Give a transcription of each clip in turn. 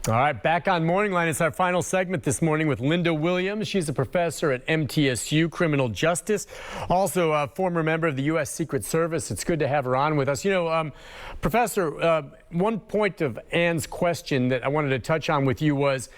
All right, back on Morning Line. It's our final segment this morning with Lynda Williams. She's a professor at MTSU, criminal justice, also a former member of the U.S. Secret Service. It's good to have her on with us. You know, Professor, one point of Ann's question that I wanted to touch on with you was,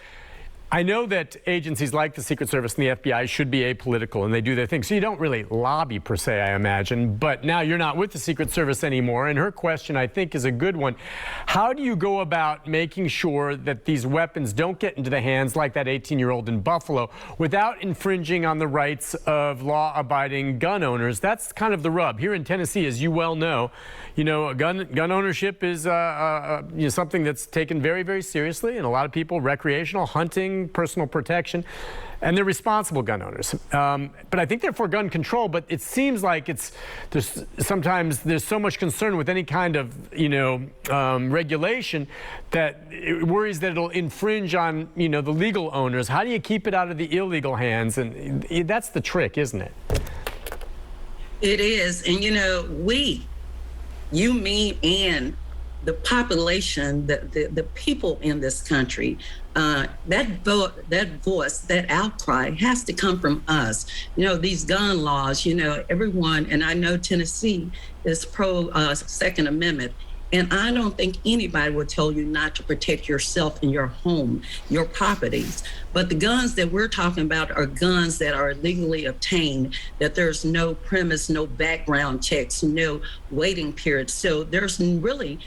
I know that agencies like the Secret Service and the FBI should be apolitical and they do their thing. So you don't really lobby per se, I imagine. But now you're not with the Secret Service anymore. And her question, I think, is a good one. How do you go about making sure that these weapons don't get into the hands like that 18-year-old in Buffalo without infringing on the rights of law-abiding gun owners? That's kind of the rub. Here in Tennessee, as you well know, gun ownership is something that's taken very, very seriously. And a lot of people, recreational, hunting, personal protection, and they're responsible gun owners. But I think they're for gun control, but it seems like sometimes there's so much concern with any kind of, regulation that it worries that it'll infringe on, the legal owners. How do you keep it out of the illegal hands? And that's the trick, isn't it? It is. And, you, me, and the population, the people in this country, that voice, that outcry has to come from us. These gun laws, everyone, and I know Tennessee is pro Second Amendment. And I don't think anybody will tell you not to protect yourself and your home, your properties. But the guns that we're talking about are guns that are legally obtained, that there's no premise, no background checks, no waiting period. So there's really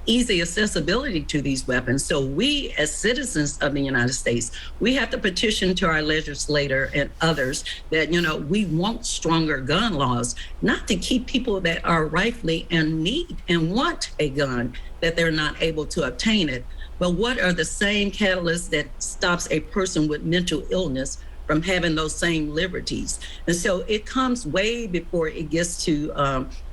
easy accessibility to these weapons. So we, as citizens of the United States, we have to petition to our legislator and others that, we want stronger gun laws, not to keep people that are rightfully in need and want a gun, that they're not able to obtain it. But what are the same catalysts that stops a person with mental illness from having those same liberties? And so it comes way before it gets to,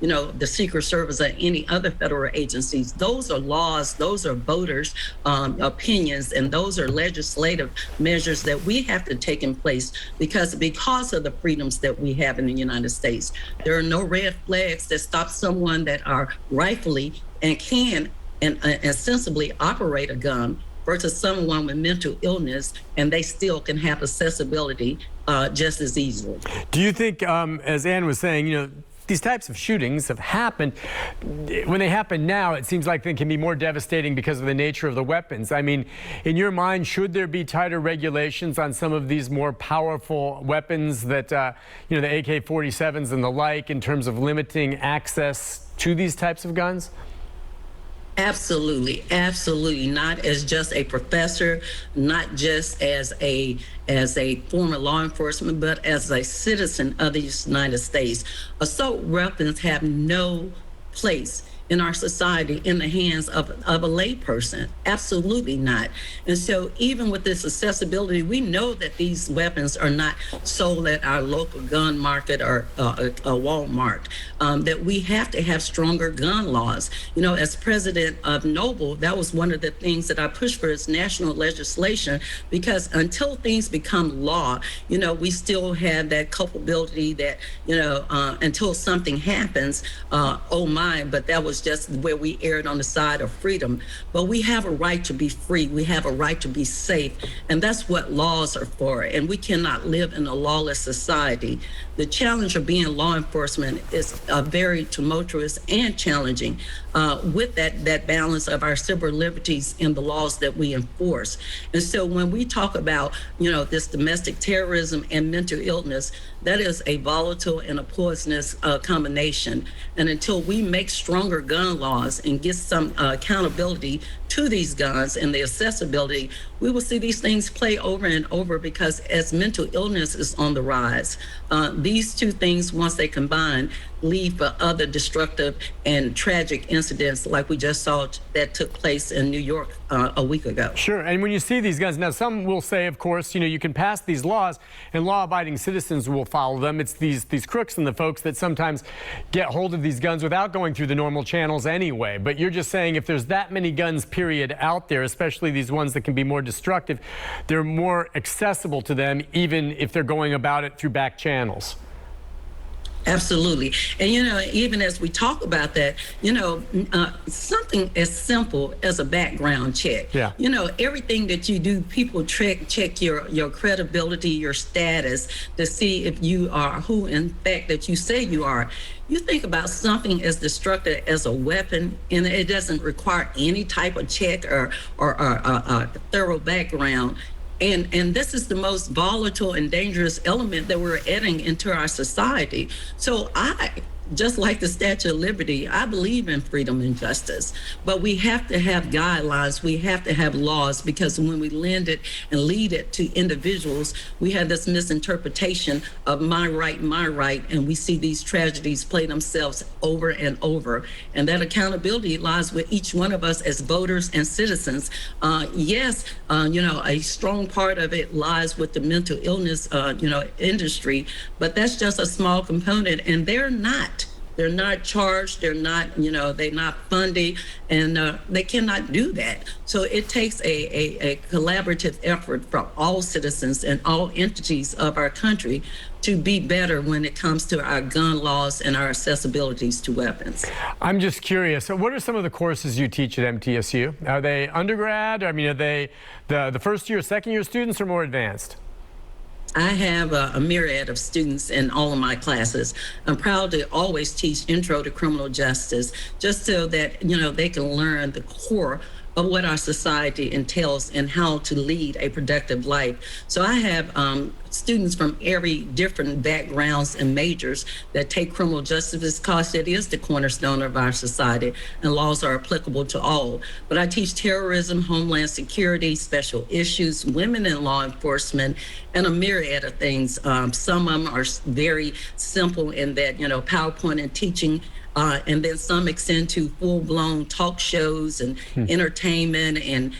the Secret Service or any other federal agencies. Those are laws, those are voters' opinions, and those are legislative measures that we have to take in place because of the freedoms that we have in the United States. There are no red flags that stop someone that are rightfully and can and sensibly operate a gun versus someone with mental illness, and they still can have accessibility just as easily. Do you think, as Ann was saying, these types of shootings have happened. When they happen now, it seems like they can be more devastating because of the nature of the weapons. I mean, in your mind, should there be tighter regulations on some of these more powerful weapons that, the AK-47s and the like, in terms of limiting access to these types of guns? Absolutely, absolutely. Not as just a professor, not just as a former law enforcement, but as a citizen of the United States. Assault weapons have no place in our society in the hands of a layperson. Absolutely not. And so even with this accessibility, we know that these weapons are not sold at our local gun market or a Walmart, that we have to have stronger gun laws. As president of Noble, that was one of the things that I pushed for is national legislation, because until things become law, we still have that culpability that, until something happens, oh my, but that was just where we erred on the side of freedom. But we have a right to be free. We have a right to be safe. And that's what laws are for. And we cannot live in a lawless society. The challenge of being law enforcement is very tumultuous and challenging with that balance of our civil liberties and the laws that we enforce. And so when we talk about, this domestic terrorism and mental illness, that is a volatile and a poisonous combination. And until we make stronger gun laws and get some accountability to these guns and the accessibility, we will see these things play over and over, because as mental illness is on the rise, these two things, once they combine, lead for other destructive and tragic incidents like we just saw that took place in New York a week ago. Sure. And when you see these guns, now some will say, of course, you can pass these laws and law-abiding citizens will follow them. It's these crooks and the folks that sometimes get hold of these guns without going through the normal channels anyway. But you're just saying if there's that many guns, period, out there, especially these ones that can be more destructive, they're more accessible to them, even if they're going about it through back channels. Absolutely. And, even as we talk about that, something as simple as a background check. Yeah. Everything that you do, people check your credibility, your status to see if you are who, in fact, that you say you are. You think about something as destructive as a weapon, and it doesn't require any type of check or a thorough background. And this is the most volatile and dangerous element that we're adding into our society. So just like the Statue of Liberty, I believe in freedom and justice, but we have to have guidelines. We have to have laws, because when we lend it and lead it to individuals, we have this misinterpretation of my right, and we see these tragedies play themselves over and over. And that accountability lies with each one of us as voters and citizens. Yes, a strong part of it lies with the mental illness, industry, but that's just a small component, and they're not charged, they're not funding, and they cannot do that. So it takes a collaborative effort from all citizens and all entities of our country to be better when it comes to our gun laws and our accessibilities to weapons. I'm just curious, so what are some of the courses you teach at MTSU? Are they undergrad? I mean, are they the first year, second year students, or more advanced? I have a myriad of students in all of my classes. I'm proud to always teach Intro to Criminal Justice, just so that, they can learn the core of what our society entails and how to lead a productive life. So I have students from every different backgrounds and majors that take criminal justice, because it is the cornerstone of our society, and laws are applicable to all. But I teach terrorism, homeland security, special issues, women in law enforcement, and a myriad of things. Some of them are very simple in that, PowerPoint and teaching, and then some extend to full-blown talk shows and entertainment and,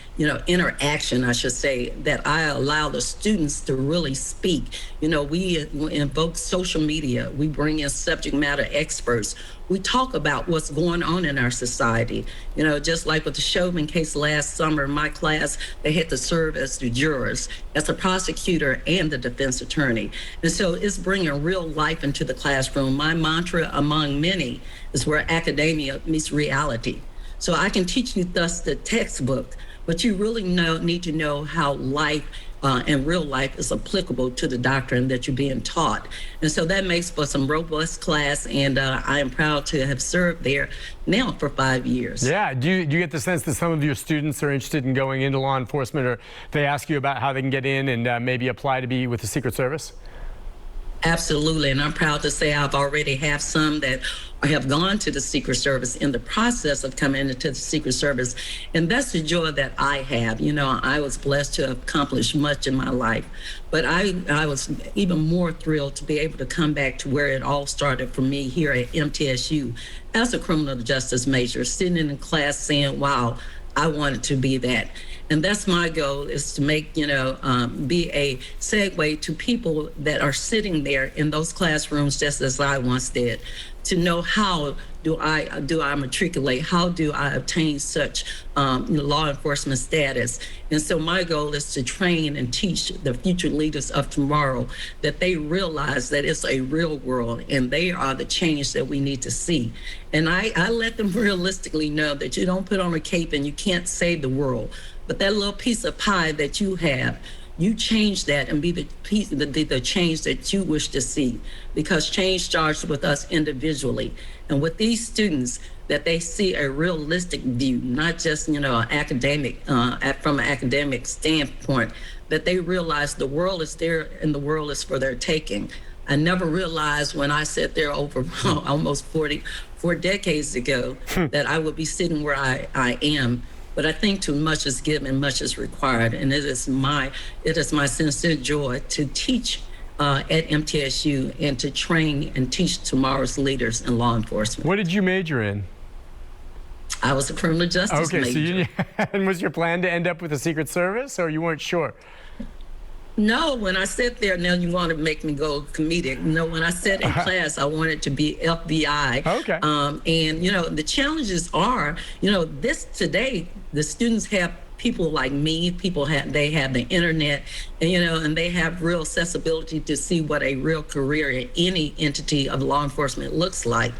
interaction, I should say, that I allow the students to really speak. We invoke social media. We bring in subject matter experts. We talk about what's going on in our society. Just like with the Chauvin case last summer, in my class, they had to serve as the jurors, as a prosecutor and the defense attorney. And so it's bringing real life into the classroom. My mantra, among many, is where academia meets reality. So I can teach you thus the textbook, but you really need to know how life and real life is applicable to the doctrine that you're being taught. And so that makes for some robust class, and I am proud to have served there now for 5 years. Yeah, do you get the sense that some of your students are interested in going into law enforcement, or they ask you about how they can get in and maybe apply to be with the Secret Service? Absolutely, and I'm proud to say I've already have some that have gone to the Secret Service in the process of coming into the Secret Service, and that's the joy that I have. I was blessed to accomplish much in my life, but I was even more thrilled to be able to come back to where it all started for me here at MTSU as a criminal justice major, sitting in class saying, wow, I wanted to be that. And that's my goal, is to make, be a segue to people that are sitting there in those classrooms, just as I once did, to know how do I matriculate? How do I obtain such law enforcement status? And so my goal is to train and teach the future leaders of tomorrow that they realize that it's a real world and they are the change that we need to see. And I let them realistically know that you don't put on a cape and you can't save the world, but that little piece of pie that you have, you change that and be the change that you wish to see, because change starts with us individually. And with these students, that they see a realistic view, not just, academic, from an academic standpoint, that they realize the world is there and the world is for their taking. I never realized when I sat there over almost 4 decades ago that I would be sitting where I am. But I think too much is given, much is required, and it is my sincere joy to teach at MTSU and to train and teach tomorrow's leaders in law enforcement. What did you major in? I was a criminal justice major. And was your plan to end up with the Secret Service, or you weren't sure? No, when I sat there, now you want to make me go comedic. No, when I sat in class, I wanted to be FBI. Okay. And, the challenges are, this today, the students have people like me. They have the internet, and and they have real accessibility to see what a real career in any entity of law enforcement looks like.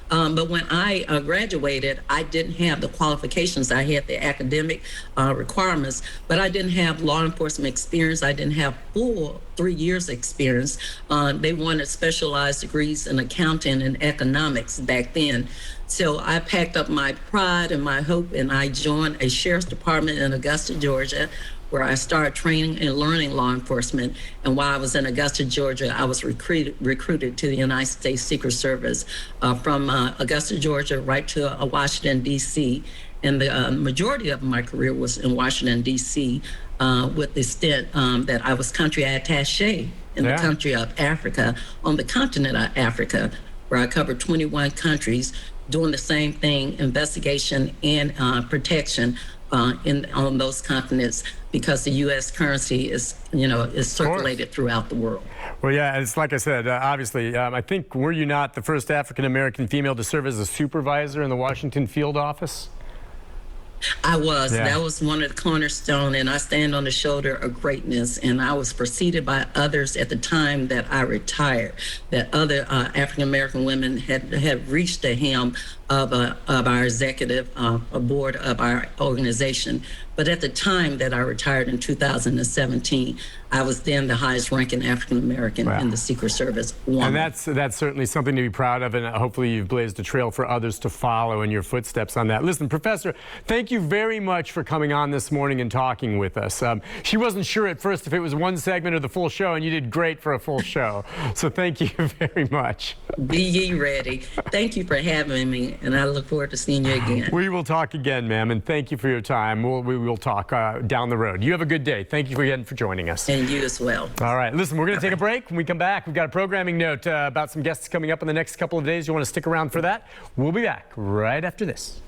But when I graduated, I didn't have the qualifications. I had the academic requirements, but I didn't have law enforcement experience. I didn't have full 3 years experience. They wanted specialized degrees in accounting and economics back then. So I packed up my pride and my hope, and I joined a sheriff's department in Augusta, Georgia, where I started training and learning law enforcement. And while I was in Augusta, Georgia, I was recruited to the United States Secret Service from Augusta, Georgia, right to Washington, D.C. And the majority of my career was in Washington, D.C., with the stint that I was country attaché in the country of Africa, on the continent of Africa, where I covered 21 countries, doing the same thing, investigation and protection on those continents, because the U.S. currency is circulated throughout the world. Well, yeah, it's like I said, obviously, I think, were you not the first African-American female to serve as a supervisor in the Washington field office? I was. Yeah. That was one of the cornerstone, and I stand on the shoulder of greatness. And I was preceded by others at the time that I retired, that other African-American women had reached the helm of our executive board of our organization. But at the time that I retired in 2017, I was then the highest ranking African-American in the Secret Service. And that's certainly something to be proud of, and hopefully you've blazed a trail for others to follow in your footsteps on that. Listen, Professor, thank you very much for coming on this morning and talking with us. She wasn't sure at first if it was one segment or the full show, and you did great for a full show. So thank you very much. Be ye ready. Thank you for having me, and I look forward to seeing you again. We will talk again, ma'am, and thank you for your time. We will talk down the road. You have a good day. Thank you again for joining us. And you as well. All right, listen, we're going to take a break. When we come back, we've got a programming note about some guests coming up in the next couple of days. You want to stick around for that? We'll be back right after this.